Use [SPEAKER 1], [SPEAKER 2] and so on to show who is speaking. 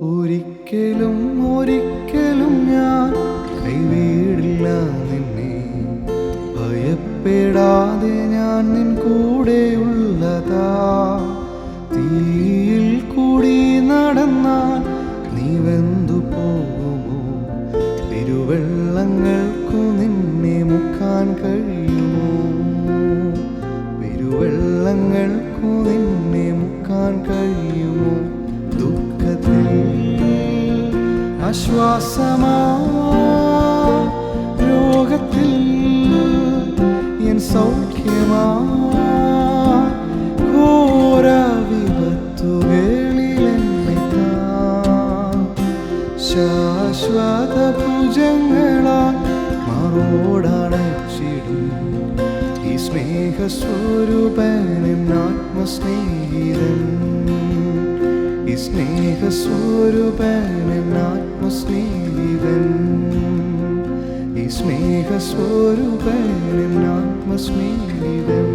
[SPEAKER 1] ഒരിക്കലും ഒരിക്കലും ഞാൻ കൈവിടില്ല നിന്നെ. ഭയപ്പെടാതെ ഞാൻ നിൻ കൂടെയുള്ളതാ. തീയിൽ കൂടി നടന്നാൽ നീ വെന്തു പോകുമോ? പെരുവെള്ളങ്ങൾക്കു നിന്നെ മുക്കാൻ കഴിയുമോ? പെരുവെള്ളങ്ങൾക്കു നിന്നെ മുക്കാൻ കഴിയുമോ? ദുഃഖത്തിൽ ആശ്വാസമാ, രോഗത്തിൽ എൻ സൗഖ്യമാ, ഘോര വിപത്തുകളിൽ എന്നെ ശാശ്വത ഭുജങ്ങളാൽ മാറോടണച്ചിടും ഈ സ്നേഹസ്വരൂപൻ ആത്മസ്നേഹിതൻ. ഈ സ്നേഹസ്വരൂപൻ ആത്മസ്നേഹിതൻ. ഈ സ്നേഹസ്വരൂപൻ ആത്മസ്നേഹിതൻ.